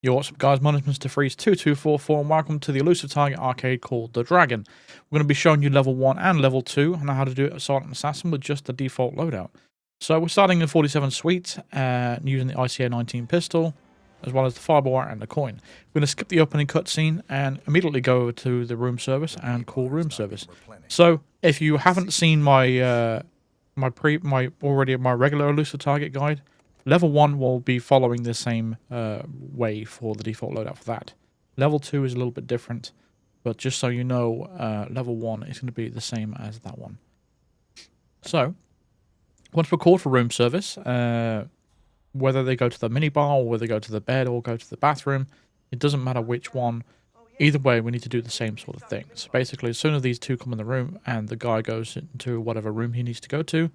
Yo, what's up guys, my name is Mr. Freeze2244 and welcome to the Elusive Target Arcade called The Dragon. We're going to be showing you level 1 and level 2 and how to do it as Silent Assassin with just the default loadout. So we're starting in 47 Suite using the ICA-19 pistol as well as the fireball and the coin. We're going to skip the opening cutscene and immediately go over to the room service and call room service. So if you haven't seen my my regular Elusive Target guide, Level 1 will be following the same way for the default loadout for that. Level 2 is a little bit different, but just so you know, Level 1 is going to be the same as that one. So, once we're called for room service, whether they go to the minibar or whether they go to the bed or go to the bathroom, it doesn't matter which one. Either way, we need to do the same sort of thing. So basically, as soon as these two come in the room and the guy goes into whatever room he needs to go to,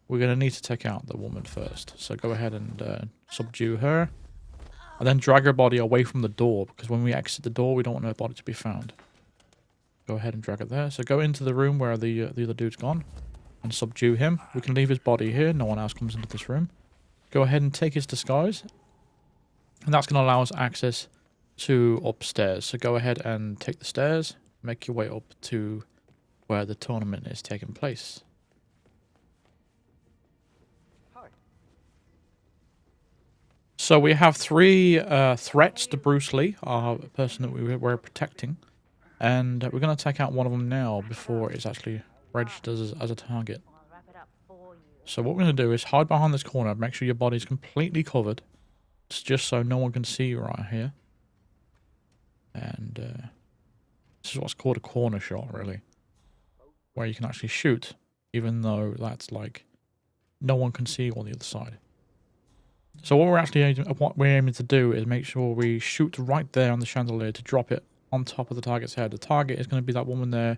we're going to need to take out the woman first. So go ahead and subdue her. And then drag her body away from the door, because when we exit the door, we don't want her body to be found. Go ahead and drag it there. So go into the room where the other dude's gone and subdue him. We can leave his body here. No one else comes into this room. Go ahead and take his disguise. And that's going to allow us access to upstairs. So go ahead and take the stairs. Make your way up to where the tournament is taking place. So we have three threats to Bruce Lee, our person that we're protecting, and we're going to take out one of them now before it's actually registered as a target. So what we're going to do is hide behind this corner, make sure your body's completely covered, just so no one can see you right here. And this is what's called a corner shot, really, where you can actually shoot, even though that's like no one can see you on the other side. So what we're aiming to do is make sure we shoot right there on the chandelier to drop it on top of the target's head. The target is going to be that woman there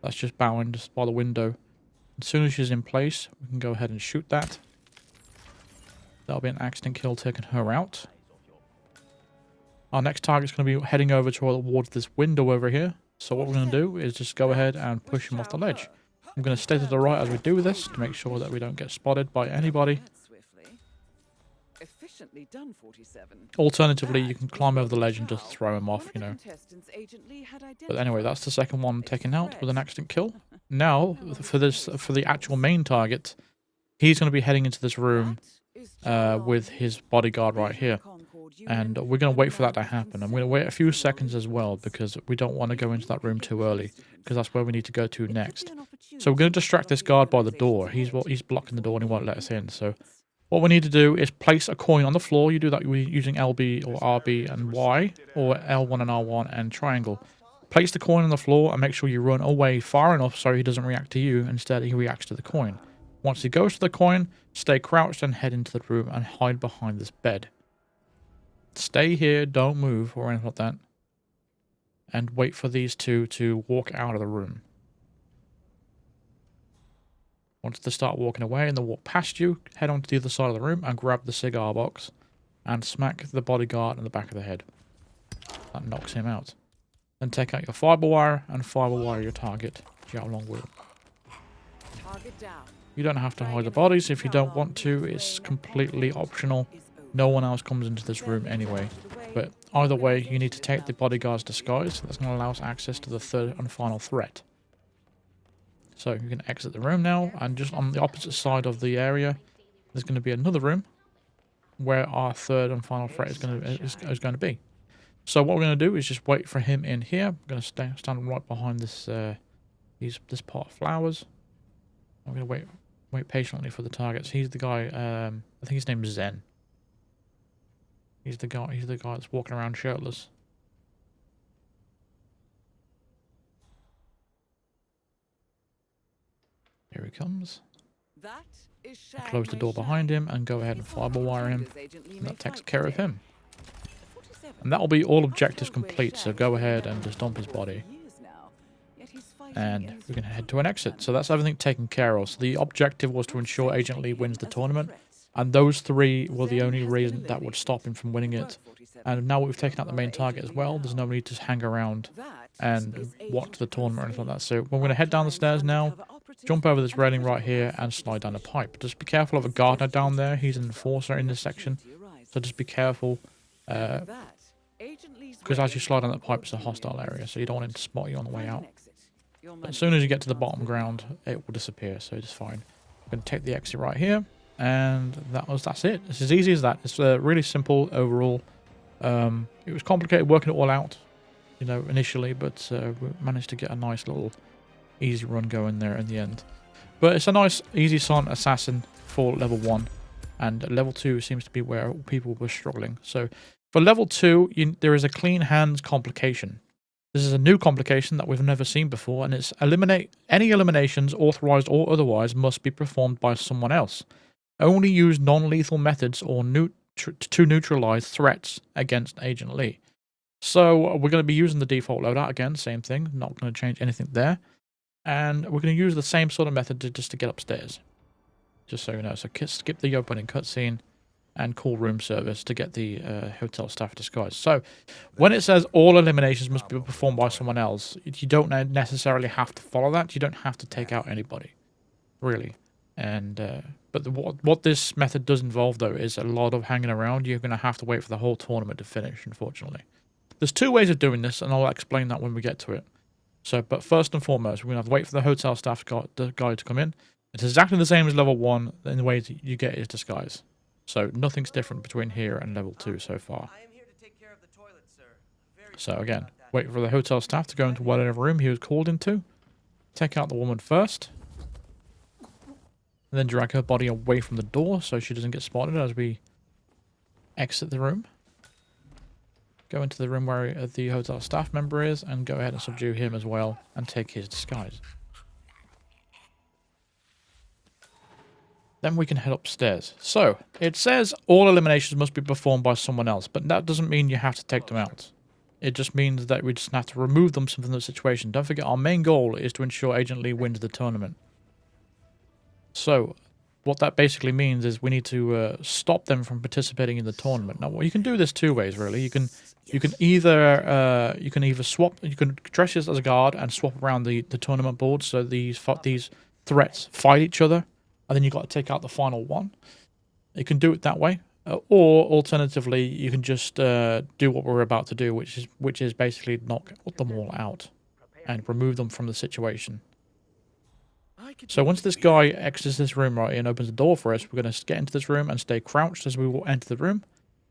that's just bowing just by the window. As soon as she's in place, we can go ahead and shoot that. That'll be an accident kill taking her out. Our next target's going to be heading over towards this window over here. So what we're going to do is just go ahead and push him off the ledge. I'm going to stay to the right as we do this to make sure that we don't get spotted by anybody. Done, 47. Alternatively, you can climb over the ledge and just throw him off, you know. But anyway, that's the second one taken out with an accident kill. Now, for the actual main target, he's going to be heading into this room with his bodyguard right here. And we're going to wait for that to happen. I'm going to wait a few seconds as well, because we don't want to go into that room too early, because that's where we need to go to next. So we're going to distract this guard by the door. He's blocking the door and he won't let us in, so what we need to do is place a coin on the floor. You do that using LB or RB and Y, or L1 and R1 and triangle. Place the coin on the floor and make sure you run away far enough so he doesn't react to you. Instead, he reacts to the coin. Once he goes to the coin, stay crouched and head into the room and hide behind this bed. Stay here, don't move or anything like that. And wait for these two to walk out of the room. Once they start walking away and they walk past you, head on to the other side of the room and grab the cigar box and smack the bodyguard in the back of the head. That knocks him out. Then take out your fiber wire and fiber wire your target. You have a long wheel. You don't have to hide the bodies if you don't want to. It's completely optional. No one else comes into this room anyway. But either way, you need to take the bodyguard's disguise. That's going to allow us access to the third and final threat. So you can exit the room now, and just on the opposite side of the area, there's going to be another room where our third and final threat is going to be. So what we're going to do is just wait for him in here. I'm going to stand right behind this this pot of flowers. I'm going to wait patiently for the targets. He's the guy. I think his name is Zen. He's the guy that's walking around shirtless. Here he comes. Close the door behind him and go ahead and fiber wire him. And that takes care of him. And that will be all objectives complete, so go ahead and just dump his body. And we're going to head to an exit. So that's everything taken care of. So the objective was to ensure Agent Lee wins the tournament. And those three were the only reason that would stop him from winning it. And now we've taken out the main target as well, there's no need to hang around and watch the tournament or anything like that. So we're going to head down the stairs now, jump over this railing right here and slide down the pipe. Just be careful of a gardener down there. He's an enforcer in this section. So just be careful Because as you slide on that pipe, it's a hostile area, so you don't want him to spot you on the way out. But as soon as you get to the bottom ground, it will disappear, so it's fine. I'm going to take the exit right here, and that's it. It's as easy as that. It's really simple overall. It was complicated working it all out, you know, initially, but we managed to get a nice little easy run going there in the end. But it's a nice, easy silent assassin for level 1, and level 2 seems to be where people were struggling. So for level 2, there is a clean hands complication. This is a new complication that we've never seen before, and it's any eliminations, authorized or otherwise, must be performed by someone else. Only use non-lethal methods or to neutralize threats against Agent Lee. So we're going to be using the default loadout again, same thing, not going to change anything there. And we're going to use the same sort of method just to get upstairs. Just so you know, so skip the opening cutscene and call room service to get the hotel staff disguise. So when it says all eliminations must be performed by someone else, you don't necessarily have to follow that. You don't have to take out anybody, really. And but what this method does involve, though, is a lot of hanging around. You're going to have to wait for the whole tournament to finish, unfortunately. There's 2 ways of doing this, and I'll explain that when we get to it. So, but first and foremost, we're going to have to wait for the hotel staff guy to come in. It's exactly the same as level 1 in the way that you get his disguise. So nothing's different between here and level 2 so far. So again, wait for the hotel staff to go into whatever room he was called into. Take out the woman first. And then drag her body away from the door so she doesn't get spotted as we exit the room. Go into the room where the hotel staff member is and go ahead and subdue him as well and take his disguise. Then we can head upstairs. So, it says all eliminations must be performed by someone else, but that doesn't mean you have to take them out. It just means that we just have to remove them from the situation. Don't forget, our main goal is to ensure Agent Lee wins the tournament. So, what that basically means is we need to stop them from participating in the tournament. Now, well, you can do this 2 ways, really. You can either swap, you can dress as a guard and swap around the tournament board so these threats fight each other. And then you've got to take out the final one. You can do it that way. Or alternatively, you can just do what we're about to do, which is basically knock them all out and remove them from the situation. So once this guy exits this room right and opens the door for us, we're going to get into this room and stay crouched as we will enter the room.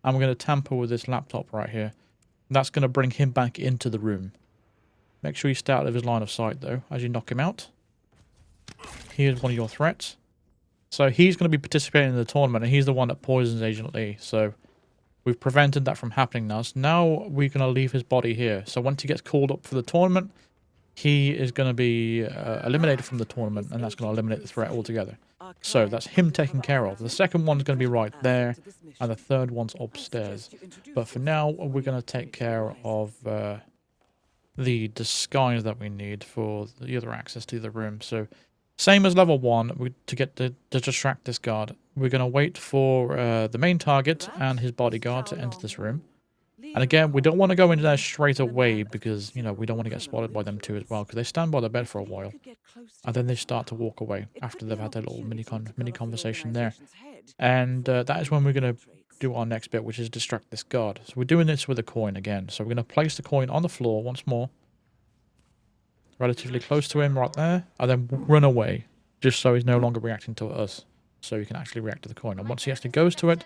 And we're going to tamper with this laptop right here. And that's going to bring him back into the room. Make sure you stay out of his line of sight, though, as you knock him out. Here's one of your threats. So he's going to be participating in the tournament, and he's the one that poisons Agent Lee. So we've prevented that from happening now. So now we're going to leave his body here. So once he gets called up for the tournament, he is going to be eliminated from the tournament, and that's going to eliminate the threat altogether. So that's him taken care of. The second one's going to be right there, and the third one's upstairs. But for now, we're going to take care of the disguise that we need for the other access to the room. So same as level 1, to distract this guard, we're going to wait for the main target and his bodyguard to enter this room. And again, we don't want to go in there straight away because, you know, we don't want to get spotted by them too as well, because they stand by the bed for a while. And then they start to walk away after they've had their little mini conversation there. And that is when we're going to do our next bit, which is distract this guard. So we're doing this with a coin again. So we're going to place the coin on the floor once more. Relatively close to him right there, and then run away, just so he's no longer reacting to us, so he can actually react to the coin. And once he actually goes to it,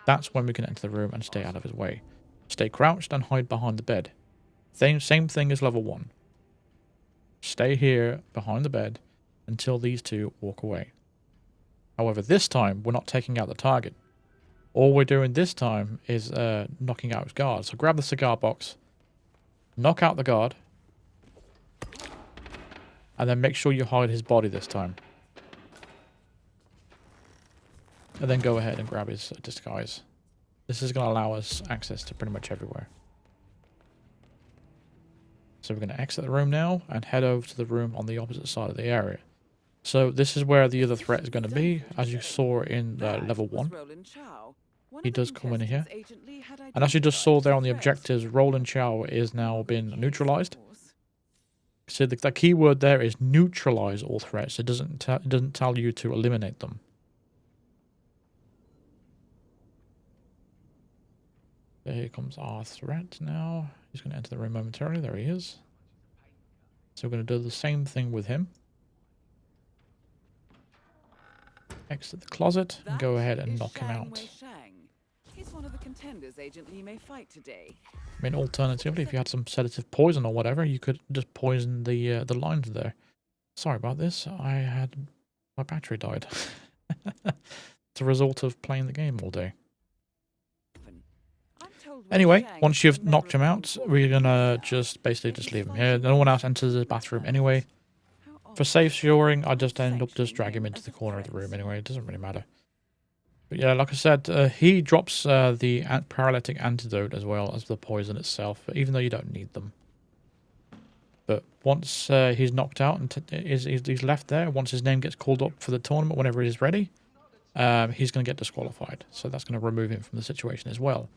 that's when we can enter the room and stay out of his way. Stay crouched and hide behind the bed. Same thing as level 1. Stay here behind the bed until these two walk away. However, this time, we're not taking out the target. All we're doing this time is knocking out his guard. So grab the cigar box, knock out the guard, and then make sure you hide his body this time. And then go ahead and grab his disguise. This is going to allow us access to pretty much everywhere. So we're going to exit the room now and head over to the room on the opposite side of the area. So this is where the other threat is going to be, as you saw in level 1. He does come in here. And as you just saw there on the objectives, Roland Chow is now been neutralized. So the key word there is neutralize all threats. It doesn't tell you to eliminate them. So here comes our threat now. He's going to enter the room momentarily. There he is. So we're going to do the same thing with him. Exit the closet and go ahead and knock him out. He's one of the contenders Agent Lee may fight today. I mean, alternatively, if you had some sedative poison or whatever, you could just poison the lines there. Sorry about this. My battery died. It's a result of playing the game all day. Anyway, once you've knocked him out, we're gonna just basically just leave him here. No one else enters the bathroom anyway. For safe shoring, I just end up just drag him into the corner of the room anyway. It doesn't really matter. But yeah, like I said, he drops the paralytic antidote as well as the poison itself, even though you don't need them. But once he's knocked out and he's left there, once his name gets called up for the tournament whenever he's ready, he's going to get disqualified. So that's going to remove him from the situation as well.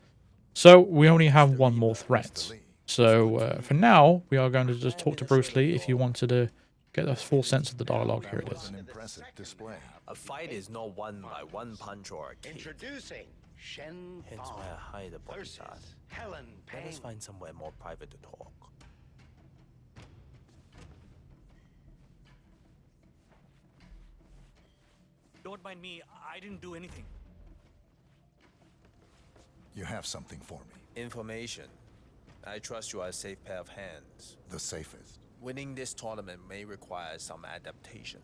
So we only have one more threat. So for now, we are going to just talk to Bruce Lee. If you wanted to get a full sense of the dialogue, here it is. A fight is not won by one punch or a kick. Introducing Shen Hence why I hide the versus bodyguard. Helen Let us Payne. find somewhere more private to talk. Don't mind me, I didn't do anything. You have something for me. Information. I trust you are a safe pair of hands. The safest. Winning this tournament may require some adaptation.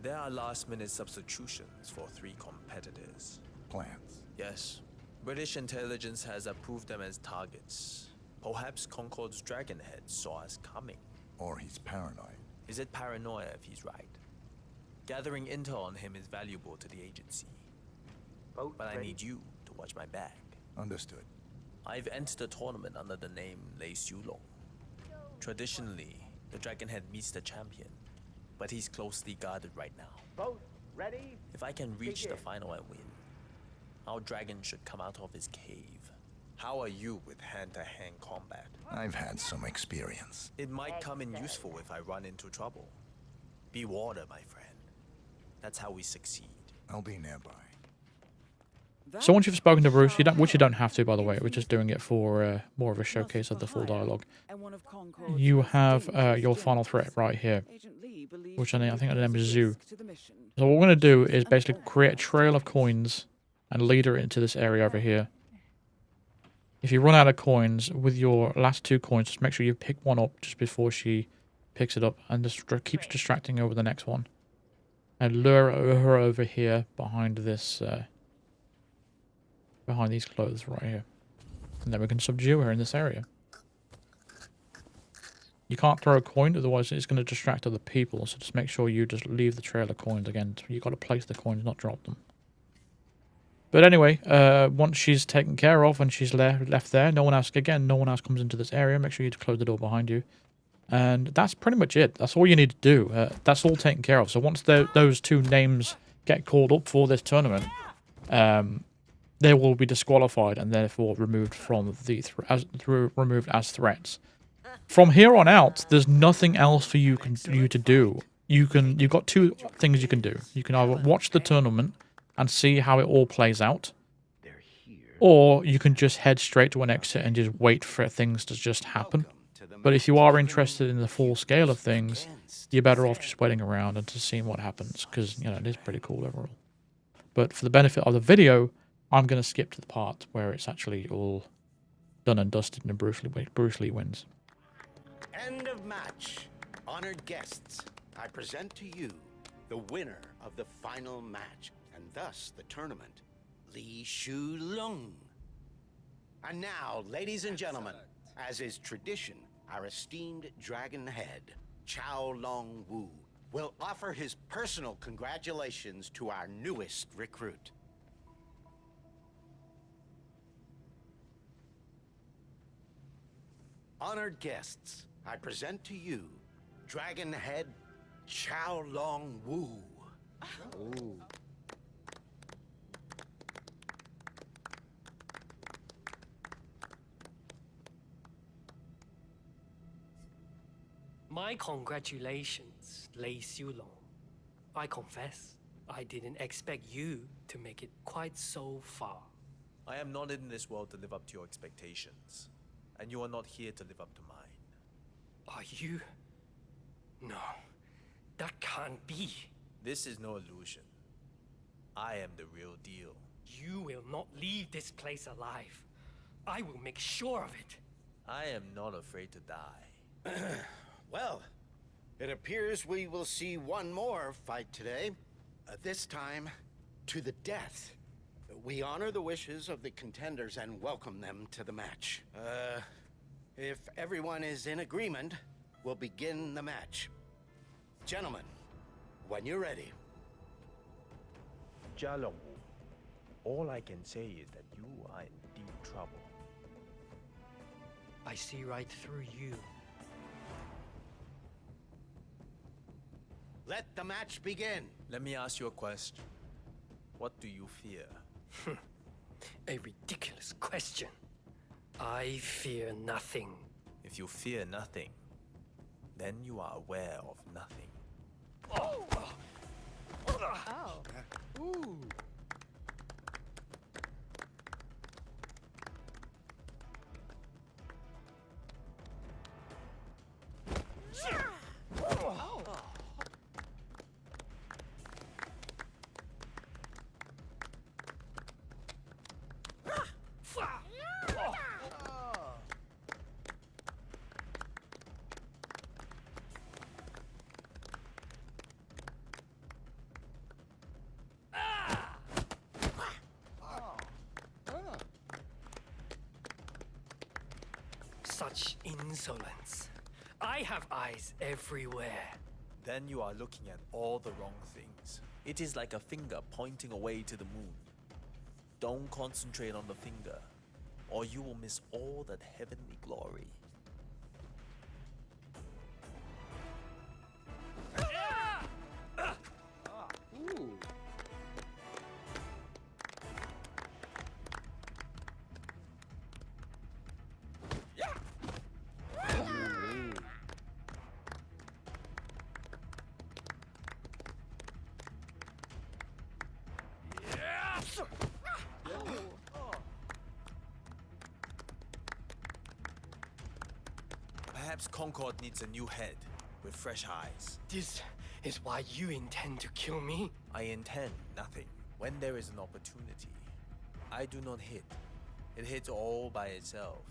There are last-minute substitutions for 3 competitors. Plans. Yes. British intelligence has approved them as targets. Perhaps Concord's Dragonhead saw us coming. Or he's paranoid. Is it paranoia if he's right? Gathering intel on him is valuable to the agency. But I need you to watch my back. Understood. I've entered the tournament under the name Lei Xiulong. Traditionally, the Dragonhead meets the champion, but he's closely guarded right now. Both ready? If I can reach the final and win, our dragon should come out of his cave. How are you with hand-to-hand combat? I've had some experience. It might come in useful if I run into trouble. Be water, my friend. That's how we succeed. I'll be nearby. So once you've spoken to Bruce, which you don't have to, by the way, we're just doing it for more of a showcase of the full dialogue. You have your final threat right here, which I think the name is Zoo. So what we're going to do is basically create a trail of coins and lead her into this area over here. If you run out of coins, with your last 2 coins, just make sure you pick one up just before she picks it up and just keeps distracting over the next one. And lure her over here behind this... behind these clothes right here. And then we can subdue her in this area. You can't throw a coin, otherwise it's going to distract other people, so just make sure you just leave the trail of coins again. You've got to place the coins, not drop them. But anyway, once she's taken care of and she's left there, no one else comes into this area. Make sure you close the door behind you. And that's pretty much it. That's all you need to do. That's all taken care of. So once those 2 names get called up for this tournament, they will be disqualified and therefore removed from removed as threats. From here on out, there's nothing else for you to do. You've got 2 things you can do. You can either watch the tournament and see how it all plays out, or you can just head straight to an exit and just wait for things to just happen. But if you are interested in the full scale of things, you're better off just waiting around and just seeing what happens, because it is pretty cool overall. But for the benefit of the video, I'm going to skip to the part where it's actually all done and dusted and Bruce Lee wins. End of match. Honored guests, I present to you the winner of the final match, and thus the tournament, Lee Xiulong. And now, ladies and gentlemen, as is tradition, our esteemed dragon head, Chao Long Wu, will offer his personal congratulations to our newest recruit. Honored guests, I present to you Dragon Head Chao Long Wu. Ooh. My congratulations, Lei Xiulong. I confess, I didn't expect you to make it quite so far. I am not in this world to live up to your expectations, and you are not here to live up to mine. Are you? No, that can't be. This is no illusion. I am the real deal. You will not leave this place alive. I will make sure of it. I am not afraid to die. Well, it appears we will see one more fight today. This time, to the death. We honor the wishes of the contenders and welcome them to the match. If everyone is in agreement, we'll begin the match. Gentlemen, when you're ready. Jialong, all I can say is that you are in deep trouble. I see right through you. Let the match begin. Let me ask you a question. What do you fear? A ridiculous question. I fear nothing. If you fear nothing, then you are aware of nothing. Oh. Ooh. Such insolence. I have eyes everywhere. Then you are looking at all the wrong things. It is like a finger pointing away to the moon. Don't concentrate on the finger, or you will miss all that heavenly glory. Perhaps Concord needs a new head with fresh eyes. This is why you intend to kill me? I intend nothing. When there is an opportunity, I do not hit. It hits all by itself.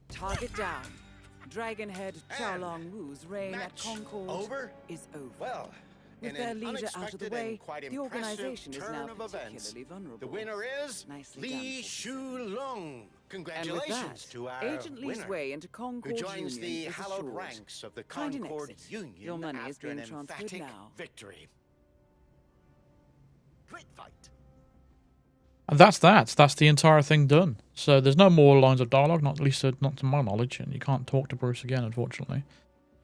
Target down. Dragonhead Xiaolong Wu's reign at match Concord over? is over. Well, With in their an leader out of the unexpected way, and quite the impressive organization is turn now of events, particularly vulnerable. the winner is Nicely Li done. Shulong. And with Congratulations that, to our Agent Lee's winner, way into who Concord joins the Union is hallowed assured. ranks of the Find an Concord exit. Union Your money is after an being transferred emphatic now. victory. Great fight. And that's that. That's the entire thing done. So there's no more lines of dialogue, not at least not to my knowledge, and you can't talk to Bruce again, unfortunately.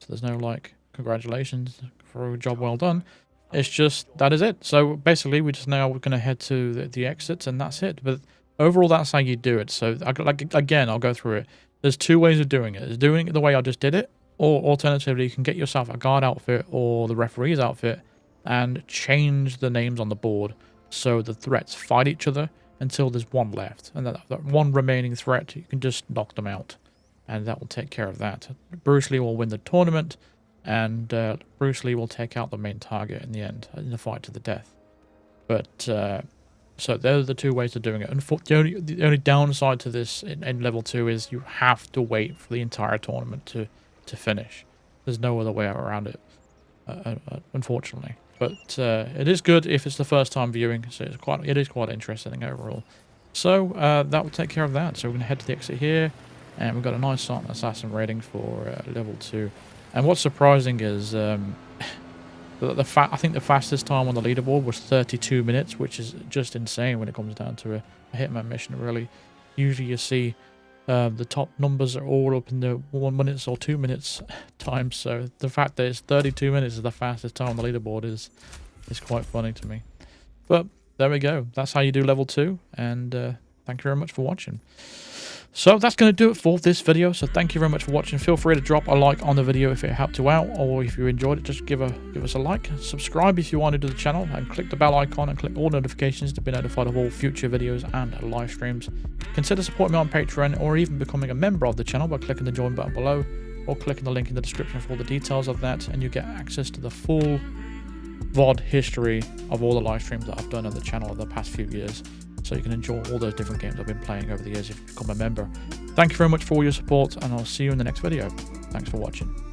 So there's no like congratulations for a job well done. It's just that is it. So basically, we're going to head to the exits, and that's it. But overall, that's how you do it. So again, I'll go through it. There's two ways of doing it. There's doing it the way I just did it, or alternatively, you can get yourself a guard outfit or the referee's outfit and change the names on the board so the threats fight each other until there's one left, and that one remaining threat, you can just knock them out, and that will take care of that. Bruce Lee will win the tournament, and Bruce Lee will take out the main target in the end, in the fight to the death. But so those are the two ways of doing it. And the only downside to this in level 2 is you have to wait for the entire tournament to finish. There's no other way around it, unfortunately. But it is good if it's the first time viewing, so it is quite interesting overall. So that will take care of that. So we're going to head to the exit here, and we've got a nice Silent Assassin rating for level 2. And what's surprising is I think the fastest time on the leaderboard was 32 minutes, which is just insane when it comes down to a Hitman mission, really. Usually you see the top numbers are all up in the 1 minutes or 2 minutes time, so the fact that it's 32 minutes is the fastest time on the leaderboard is quite funny to me. But there we go. That's how you do level 2, and thank you very much for watching. So that's going to do it for this video. So thank you very much for watching. Feel free to drop a like on the video if it helped you out, or if you enjoyed it, just give us a like. Subscribe if you want to the channel, and click the bell icon and click all notifications to be notified of all future videos and live streams. Consider supporting me on Patreon, or even becoming a member of the channel by clicking the join button below, or clicking the link in the description for all the details of that, and you get access to the full VOD history of all the live streams that I've done on the channel over the past few years. So you can enjoy all those different games I've been playing over the years if you become a member. Thank you very much for all your support, and I'll see you in the next video. Thanks for watching.